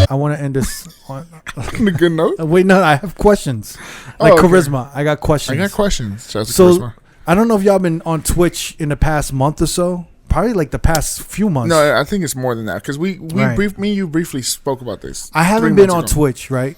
I want to end this on a good note. Wait, no, I have questions. Like charisma. I got questions. I got questions. So charisma. I don't know if y'all been on Twitch in the past month or so. Probably like the past few months. No, I think it's more than that because me and you briefly spoke about this. I haven't been on Twitch, right?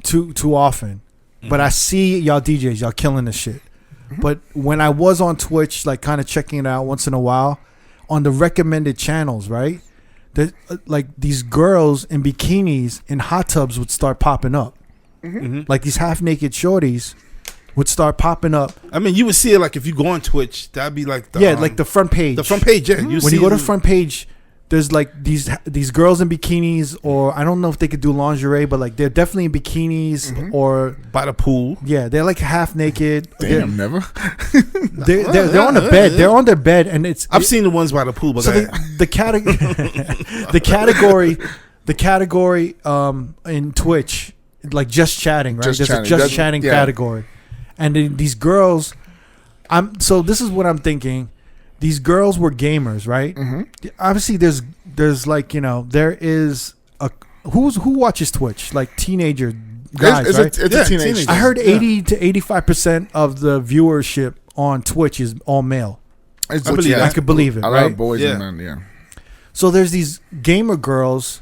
Too often, but I see y'all DJs, y'all killing this shit. But when I was on Twitch, like kind of checking it out once in a while, on the recommended channels, right? Like these girls in bikinis in hot tubs would start popping up. Like these half naked shorties would start popping up. I mean, you would see it like if you go on Twitch, that'd be like like the front page. The front page, yeah. When you go to the front page, there's like these girls in bikinis, or I don't know if they could do lingerie, but like they're definitely in bikinis or by the pool. Yeah, they're like half naked. Damn, never. They're on the bed. They're on their bed, and I've seen the ones by the pool, but so the category in Twitch, like just chatting, right? There's a just chatting category. And then these girls, so this is what I'm thinking. These girls were gamers, right? Obviously, there's like, there is who watches Twitch, like teenager guys, right? It's a teenager. I heard 80 to 85% of the viewership on Twitch is all male. I could believe it. A lot of boys and men, yeah. So there's these gamer girls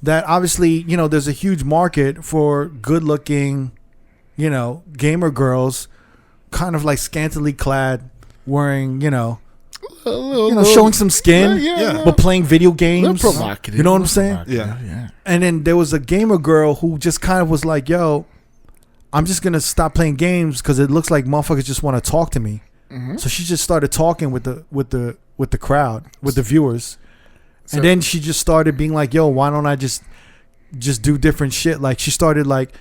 that obviously, there's a huge market for good-looking, gamer girls, kind of like scantily clad, wearing, showing some skin, but playing video games. You know what I'm saying? Yeah. And then there was a gamer girl who just kind of was like, "Yo, I'm just gonna stop playing games because it looks like motherfuckers just want to talk to me." So she just started talking with the crowd, with the viewers, and then she just started being like, "Yo, why don't I just do different shit?" Like she started like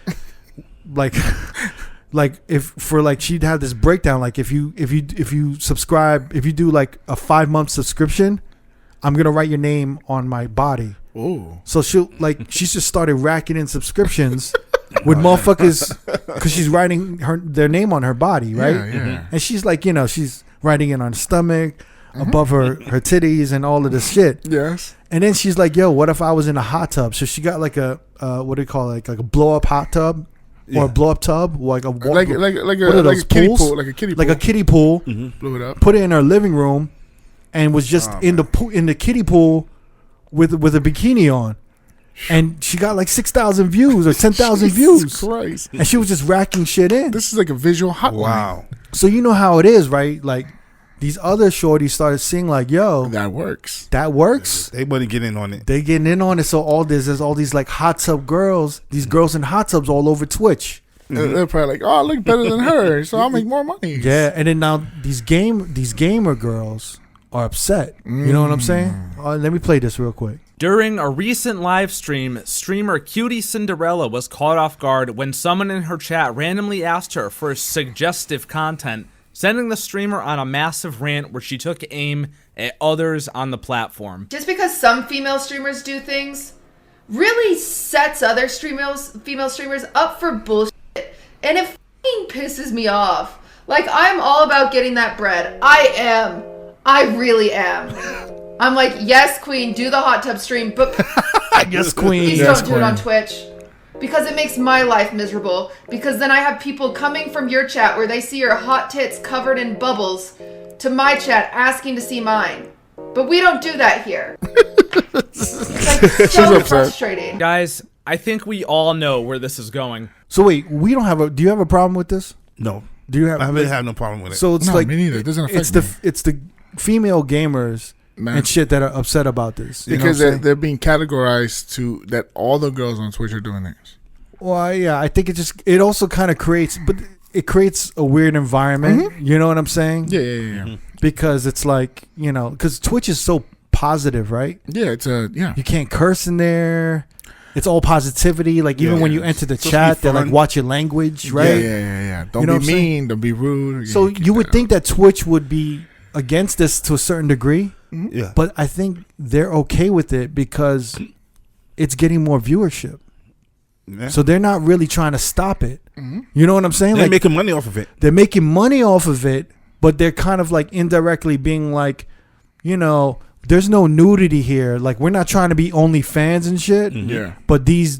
she'd have this breakdown, like if you subscribe, if you do like a 5-month subscription, I'm gonna write your name on my body. Oh, so she just started racking in subscriptions with motherfuckers because she's writing their name on her body, right? And she's like, she's writing it on her stomach, above her titties and all of this shit. Yes. And then she's like, "Yo, what if I was in a hot tub?" So she got like a what do you call it, like a blow up hot tub. Or a blow up tub, like a kiddie pool. Blew it up. Put it in her living room, and was just in the kiddie pool with a bikini on, and she got like 6,000 views or 10,000 views. Christ. And she was just racking shit in. This is like a visual hotline. Wow. So you know how it is, right? Like these other shorties started seeing like, "Yo, that works. They wasn't getting in on it. They getting in on it. So there's all these like hot tub girls, these girls in hot tubs all over Twitch. They're probably like, "Oh, I look better than her, so I'll make more money." Yeah, and then now these gamer girls are upset. You know what I'm saying? Let me play this real quick. During a recent live stream, streamer Cutie Cinderella was caught off guard when someone in her chat randomly asked her for suggestive content, sending the streamer on a massive rant where she took aim at others on the platform. Just because some female streamers do things really sets other female streamers up for bullshit. And it fucking pisses me off. Like, I'm all about getting that bread. I really am. I'm like, yes, queen, do the hot tub stream, but yes, queen. Please don't do it on Twitch. Because it makes my life miserable. Because then I have people coming from your chat where they see your hot tits covered in bubbles to my chat asking to see mine. But we don't do that here. It's like so frustrating. Guys, I think we all know where this is going. So wait, do you have a problem with this? No. Do you have? I really have no problem with it. So it's me neither. It doesn't affect me. It's the female gamers and shit that are upset about this because they're being categorized to that all the girls on Twitch are doing this. Well, yeah, I think it also kind of creates a weird environment. You know what I'm saying? Yeah. Because it's like, because Twitch is so positive, right? Yeah, You can't curse in there. It's all positivity. Like even when you enter the chat, they're like, "Watch your language," right? Yeah. Don't be mean. Don't be rude. So you would think that Twitch would be against this to a certain degree. Yeah. But I think they're okay with it because it's getting more viewership. Yeah. So they're not really trying to stop it. You know what I'm saying? They're making money off of it. They're making money off of it, but they're kind of like indirectly being like, there's no nudity here. Like, we're not trying to be OnlyFans and shit. Yeah. But these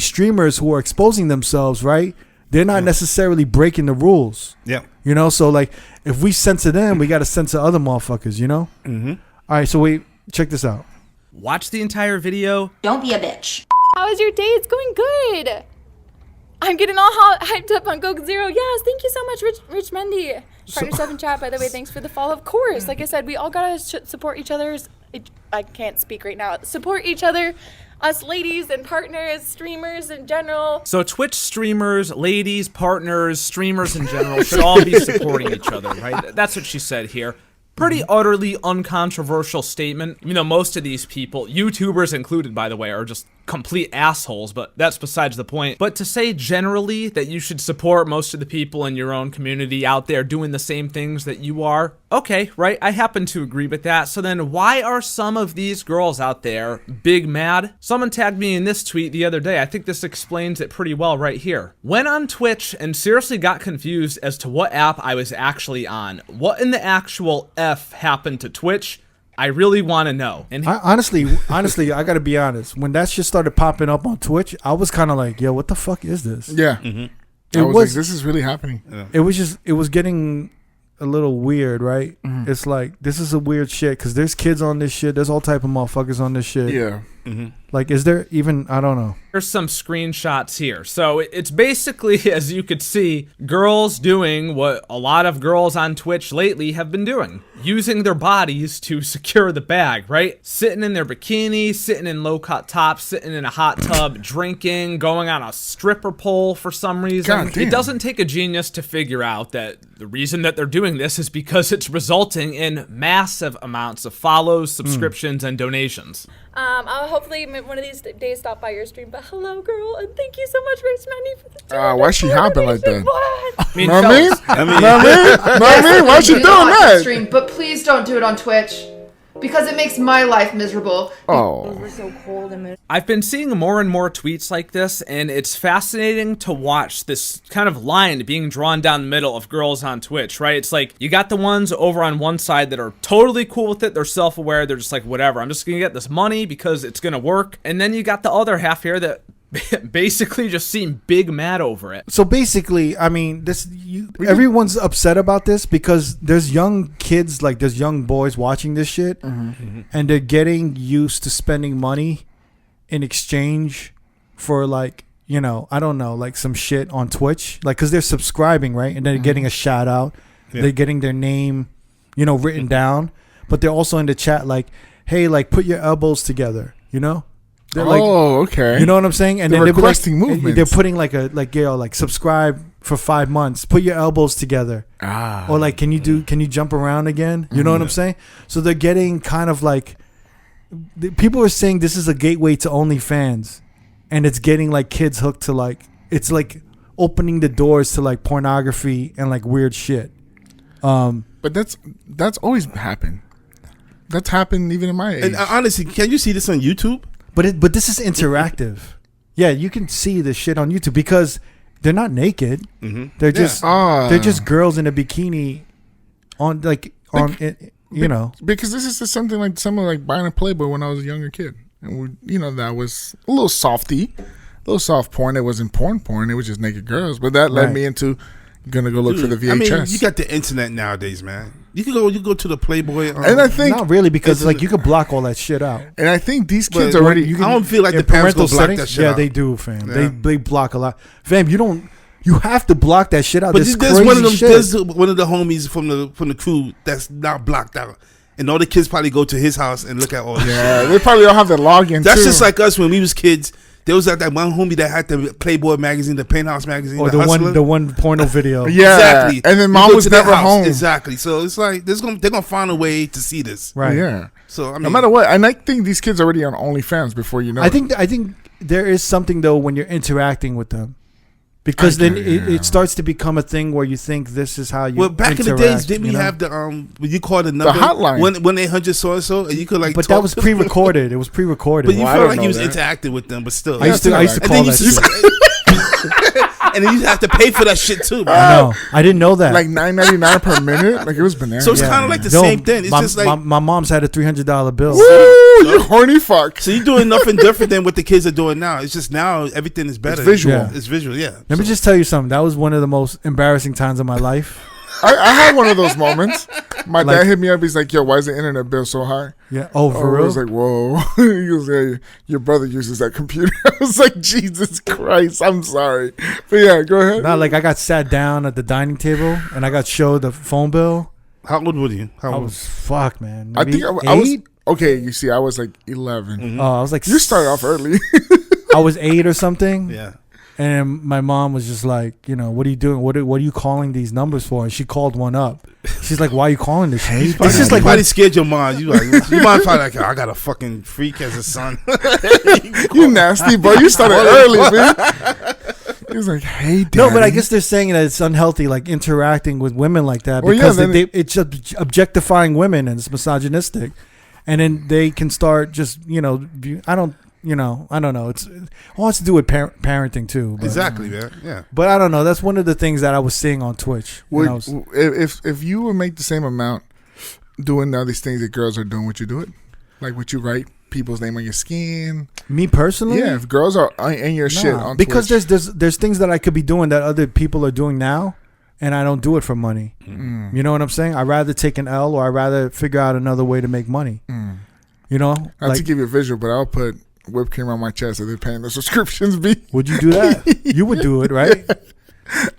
streamers who are exposing themselves, right? They're not necessarily breaking the rules. Yeah. You know, so like if we censor them, we got to censor other motherfuckers, you know? Mm-hmm. All right, so wait, check this out. Watch the entire video. Don't be a bitch. How was your day? It's going good. I'm getting all hyped up on Coke Zero. Yes, thank you so much, Rich Mendy. Partner 7 chat, by the way, thanks for the follow. Of course, like I said, we all gotta support each other's. I can't speak right now. Support each other, us ladies and partners, streamers in general. So Twitch streamers, ladies, partners, streamers in general should all be supporting each other, right? That's what she said here. Pretty utterly uncontroversial statement. You know, most of these people, YouTubers included, by the way, are just complete assholes, but that's besides the point. But to say generally that you should support most of the people in your own community out there doing the same things that you are, okay, right? I happen to agree with that. So then why are some of these girls out there big mad? Someone tagged me in this tweet the other day. I think this explains it pretty well right here. Went on Twitch and seriously got confused as to what app I was actually on. What in the actual F happened to Twitch? I really want to know. And honestly, I gotta be honest. When that shit started popping up on Twitch, I was kind of like, "Yo, what the fuck is this?" Yeah. I was like, this is really happening. Yeah. It was getting a little weird, right? It's like, this is a weird shit because there's kids on this shit. There's all type of motherfuckers on this shit. Yeah. Like, is there even? I don't know. There's some screenshots here. So it's basically, as you could see, girls doing what a lot of girls on Twitch lately have been doing. Using their bodies to secure the bag, right? Sitting in their bikini, sitting in low-cut tops, sitting in a hot tub, drinking, going on a stripper pole for some reason. God damn. It doesn't take a genius to figure out that the reason that they're doing this is because it's resulting in massive amounts of follows, subscriptions, and donations. I'll hopefully one of these days stop by your stream. But hello, girl, and thank you so much, Rich Mendy, for the Why she hopping like that? What? I mean, Know what I mean? fellas, Know what I mean? Why she doing that? Stream, but please don't do it on Twitch because it makes my life miserable. Oh. We're so cold and I've been seeing more and more tweets like this, and it's fascinating to watch this kind of line being drawn down the middle of girls on Twitch, right? It's like, you got the ones over on one side that are totally cool with it, they're self-aware, they're just like, whatever, I'm just gonna get this money because it's gonna work. And then you got the other half here that basically just seem big mad over it. So basically, I mean, everyone's upset about this because there's young kids, like there's young boys watching this shit, and they're getting used to spending money in exchange for, like, you know, I don't know, like some shit on Twitch, like, because they're subscribing, right? And they're getting a shout out, they're getting their name, you know, written down, but they're also in the chat like, hey, like, put your elbows together, you know? They're like, okay. you know what I'm saying? And they're then requesting like, movements. they're putting like subscribe for 5 months. Put your elbows together. Or like, can you jump around again? You know what I'm saying? So they're getting kind of like, people are saying this is a gateway to OnlyFans, and it's getting like kids hooked to, like, it's like opening the doors to like pornography and like weird shit. But that's always happened. That's happened even in my age. And honestly, can you see this on YouTube? But this is interactive. Yeah, you can see the shit on YouTube because they're not naked. They're just they're just girls in a bikini on you know. Because this is just something like someone like buying a Playboy when I was a younger kid, and that was a little softy, a little soft porn. It wasn't porn. It was just naked girls. But that led me into gonna go look for the VHS. I mean, you got the internet nowadays, man. You can go to the Playboy, and I think not really, because like you could block all that shit out. And I think these kids already. I don't feel like the parents will block that shit out. Yeah, they do, fam. Yeah. They block a lot, fam. You have to block that shit out. But there's one of them. shit. There's one of the homies from the crew that's not blocked out, and all the kids probably go to his house and look at all. Yeah, they probably all have their login. That's too. just like us when we was kids. There was that one homie that had the Playboy magazine, the Penthouse magazine, or the one porno video. Yeah, exactly. And then mom was never home. Exactly. So it's like they're gonna find a way to see this. Right. Yeah. So I mean, no matter what, and I think these kids are already on OnlyFans before you know. I think there is something though when you're interacting with them, because then it starts to become a thing where you think this is how you. Well, back in the days, didn't we have the when you called the number, the hotline, 1-800 so and so, and you could like. But that was pre-recorded. It was pre-recorded. But you feel like you was interacting with them, but still, I used to call that shit. and then you have to pay for that shit too, bro. I know. I didn't know that. Like $9.99 per minute. Like it was bananas. So it's kind of like the same thing. It's just like my mom's had a $300 bill. Woo, you horny fuck. so you're doing nothing different than what the kids are doing now. It's just now everything is better. It's visual. Yeah. It's visual. Yeah. Let me just tell you something. That was one of the most embarrassing times of my life. I had one of those moments. My Like- dad hit me up. He's like, "Yo, why is the internet bill so high?" Yeah. Oh, for I real? was like, "Whoa!" He goes, "Hey, your brother uses that computer." I was like, "Jesus Christ, I'm sorry." But yeah, go ahead. Not like I got sat down at the dining table and I got showed the phone bill. How old were you? How I old? was fuck, man. I Maybe think I was 8? okay. You see, I was like 11. Oh, I was like You started off early. I was 8 or something. Yeah. And my mom was just like, you know, what are you doing? What are you calling these numbers for? And she called one up. She's like, why are you calling this shit? It's just like Somebody scared your mom. You like you might find like I got a fucking freak as a son. You nasty, bro. You started early, man. He was like, "Hey, Daddy." no, but I guess they're saying that it's unhealthy, like interacting with women like that Well, yeah, because then it's objectifying women and it's misogynistic, and then they can start just I don't know. It's all has to do with parenting too. But, Exactly, man. Yeah. But I don't know. That's one of the things that I was seeing on Twitch. When I was, if you would make the same amount doing all these things that girls are doing, would you do it? Like, would you write people's name on your skin? me personally, Yeah, if girls are in your shit nah, on because Twitch. there's things that I could be doing that other people are doing now, and I don't do it for money. Mm. You know what I'm saying? I'd rather take an L, or I'd rather figure out another way to make money. You know, Not to give you a visual, but I'll put whipped cream on my chest if they're paying the subscriptions be. would you do that? You would do it, right?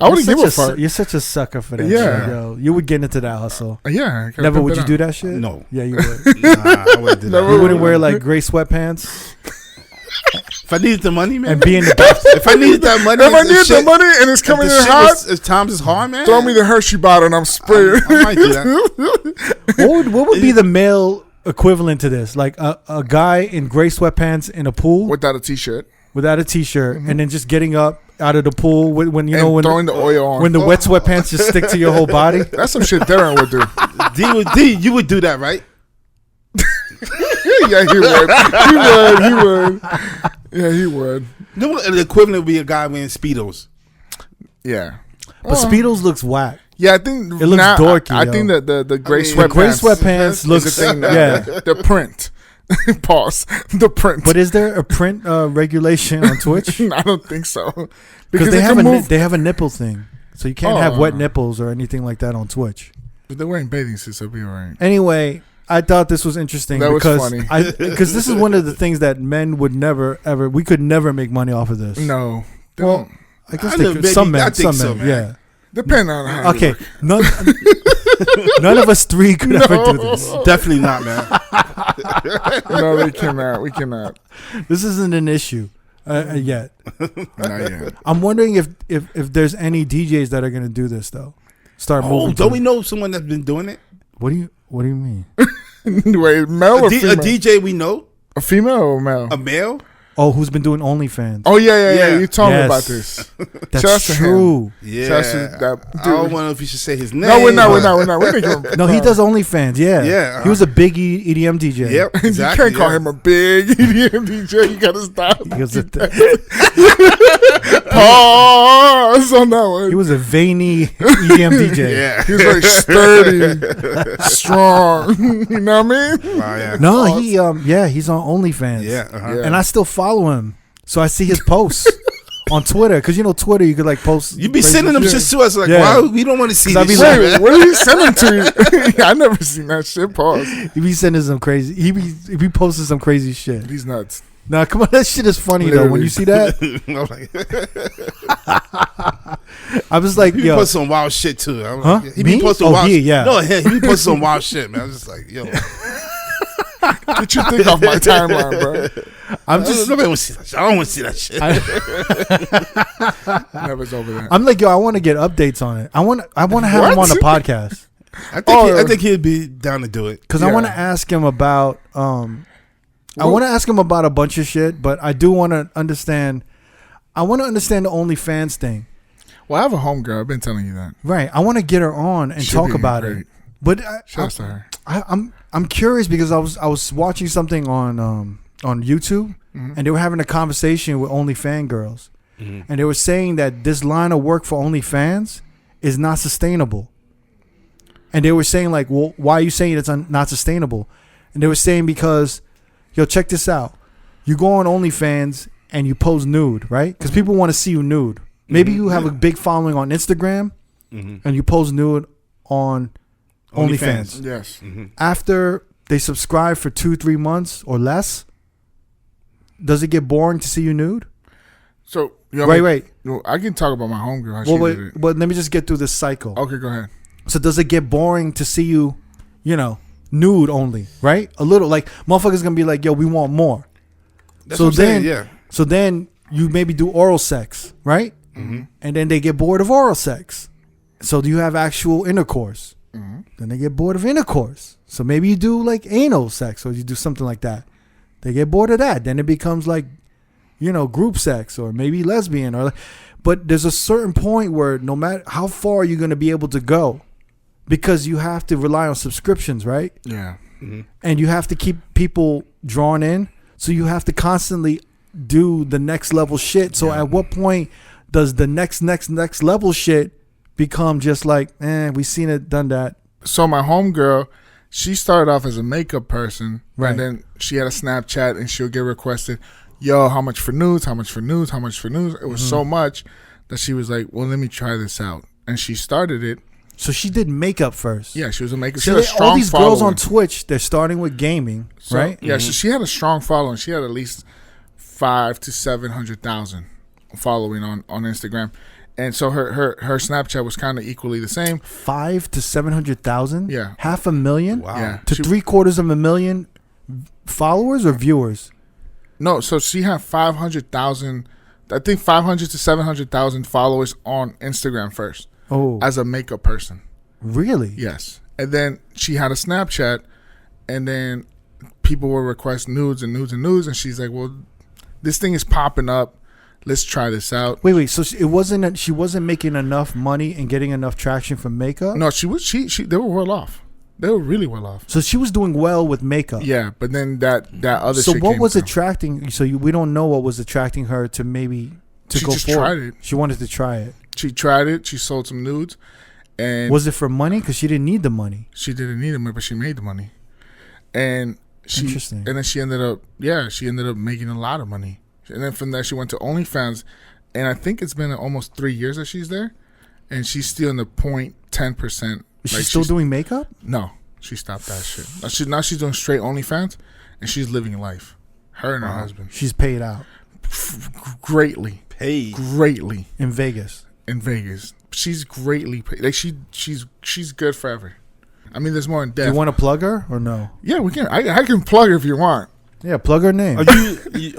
I wouldn't give a fuck. You're such a sucker for that. Yeah. shit, yo. You would get into that hustle. Yeah. I gotta Never pimp would it you out. do that shit? No. Yeah, you would. Nah, I wouldn't do that. Never You wouldn't wear like gray sweatpants If I needed the money, man. and be in the back. If I needed that money, If I the need the shit- money and it's if coming the in shit hot, was- if times is hard, man. throw me the Hershey bottle and I'm spraying. I might do that. What would be the male equivalent to this? Like a guy in gray sweatpants in a pool Without a t-shirt. without a t-shirt, and then just getting up out of the pool when you know And when throwing the oil on. when the wet sweatpants just stick to your whole body. That's some shit Darren would do. D, you would do that, right? Yeah, he would. He would. Yeah, he would. You know what, the equivalent would be a guy wearing Speedos. Yeah. But Speedos looks whack. Yeah, I think It looks now, dorky, I yo. think that the gray mean, sweatpants. The gray sweatpants is looks a thing now. yeah. The print. Pause. The print. But is there a print regulation on Twitch? I don't think so. Because it they have can a move. they have a nipple thing, so you can't have Oh. wet nipples or anything like that on Twitch. But they're wearing bathing suits, so it'll be all right. Anyway, I thought this was interesting That was because funny. because this is one of the things that men would never ever. We could never make money off of this. No. They Well, don't. I guess I they know, could. maybe- Some I men, think some so, men, man. Depending on how. yeah. you Okay, look. none of us three could ever do this. Definitely not, man. No, they cannot. We cannot. This isn't an issue yet. Not yet. I'm wondering if there's any DJs that are going to do this though. Start Oh, moving. don't to we it. know someone that's been doing it? What do you mean? Wait, male A or female? DJ we know, A female or male? a male. Oh, who's been doing OnlyFans? Oh yeah. Yeah. You told me Yes. about this. That's shout out to him. true. Yeah, Shout out to that I don't dude. know if you should say his name. No, we're not. but- We're making. No, he does OnlyFans. Yeah, Yeah, He was a big EDM DJ. Yep, exactly. You can't call yeah. him a big EDM DJ. You gotta stop. He was a Pause on that one. he was a veiny EDM DJ. Yeah. He was very sturdy, strong. You know what I mean? Wow, yeah. No, he's on OnlyFans. Yeah, uh-huh. Yeah. And I still follow him, so I see his posts on Twitter because Twitter you could like post. You be crazy sending them shit. shit to us like, Yeah. why we don't want to see 'Cause I this be shit, like, man. Wait, what did he send them to you? I never seen that shit. Pause. He be sending some crazy. He be posting some crazy shit. He's nuts. Nah, come on, that shit is funny though. When Literally. you see that, I'm like, I was like, he be yo, posting some wild shit too. I'm Huh? like, he be Me? posting Oh, wild. yeah. No, he be posting some wild shit, man. I was just like, yo, Get your thing off my timeline, bro. I'm just. nobody want to see that shit. I don't want to see that shit. Never's over there. I'm like, yo, I want to get updates on it. I want to have him on the podcast I think he'd be down to do it. because I Yeah. want to ask him about. I want to ask him about a bunch of shit, but I do want to understand. I want to understand the OnlyFans thing. Well, I have a homegirl. I've been telling you that. Right. I want to get her on and She'd talk be about great. it. But Shouts to her. I'm curious because I was watching something on YouTube and they were having a conversation with OnlyFans girls, and they were saying that this line of work for OnlyFans is not sustainable. And they were saying like, well, why are you saying it's not sustainable? And they were saying because, yo, check this out. You go on OnlyFans and you pose nude, right? Because people want to see you nude. Maybe you have a big following on Instagram and you pose nude on OnlyFans. Yes. After they subscribe for 2-3 months or less, does it get boring to see you nude? So Wait. I can talk about my homegirl. How she did it. But let me just get through this cycle. Okay, go ahead. So does it get boring to see you, nude only, right? A little, like motherfuckers gonna be like, yo, we want more. That's So what I'm then, saying, so then you maybe do oral sex, right? And then they get bored of oral sex. So do you have actual intercourse? Then they get bored of intercourse. So maybe you do like anal sex or you do something like that. They get bored of that. Then it becomes like, group sex or maybe lesbian but there's a certain point where no matter how far you're going to be able to go, because you have to rely on subscriptions, right? Yeah. And you have to keep people drawn in. So you have to constantly do the next level shit. So at what point does the next level shit become just like, we seen it, done that? So my homegirl, she started off as a makeup person, Right. and then she had a Snapchat, and she'll get requested, yo, how much for nudes? How much for nudes? How much for nudes? It was so much that she was like, well, let me try this out, and she started it. So she did makeup first. Yeah, she was a makeup. She So had a strong all these following. girls on Twitch, they're starting with gaming, So, right? Yeah, so she had a strong following. She had at least 500,000 to 700,000 following on Instagram, and so her Snapchat was kind of equally the same. 500,000 to 700,000. Yeah. 500,000. Wow. Yeah, To she- 750,000 followers or viewers. No, so she had 500,000. I think 500 to 700,000 followers on Instagram first Oh, as a makeup person. really? Yes, and then she had a Snapchat, and then people would request nudes and nudes and nudes, and she's like, "Well, this thing is popping up. Let's try this out." Wait. So she wasn't making enough money and getting enough traction from makeup. No, she was. She. They were well off. They were really well off. So she was doing well with makeup. Yeah, but then that other. So shit what came was through. attracting? So we don't know what was attracting her to maybe to She go just forward. tried it. She wanted to try it. She tried it. She sold some nudes, and Was it for money? Because she didn't need the money. she didn't need them, but she made the money, and she. Interesting. And then she ended up. Yeah, she ended up making a lot of money, and then from there she went to OnlyFans, and I think it's been almost 3 years that she's there, and she's still in the 0.10%. Is she still doing makeup? No, she stopped that shit. Now she's doing straight OnlyFans, and she's living life. Her and her husband She's paid out greatly Hey. in Vegas. in Vegas. She's greatly paid. Like she's good forever. I mean, there's more in Do depth. you want to plug her or no? Yeah, we can. I can plug her if you want. Yeah, plug her name. Are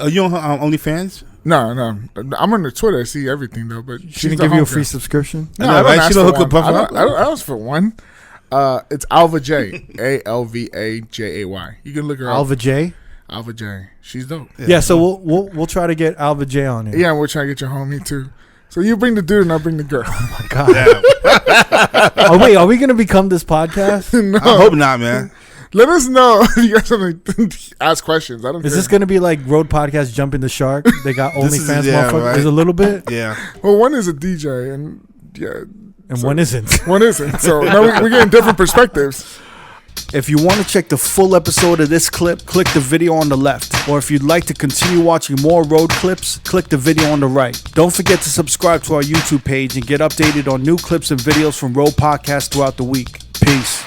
you on her OnlyFans? No, I'm on the Twitter. I see everything though, but She didn't give you a free subscription. No, I know, I don't right? ask She for don't hook one. up for- I don't ask for one. It's Alva J. ALVAJAY. You can look her Alva up. J. Alva J. She's dope. Yeah, so we'll try to get Alva J on here. Yeah, and we're trying to get your homie too. So you bring the dude and I bring the girl. God. Oh wait, are we gonna become this podcast? No. I hope not, man. Let us know if you guys want to ask questions. I don't Is care. this gonna be like Road Podcast Jumping the Shark? They got This is- OnlyFans, yeah, motherfucker. right. There's a little bit, Yeah. Well, one is a DJ and yeah, and one isn't. one isn't. So now we're getting different perspectives. If you want to check the full episode of this clip, click the video on the left. Or if you'd like to continue watching more road clips, click the video on the right. Don't forget to subscribe to our YouTube page and get updated on new clips and videos from Road Podcast throughout the week. Peace.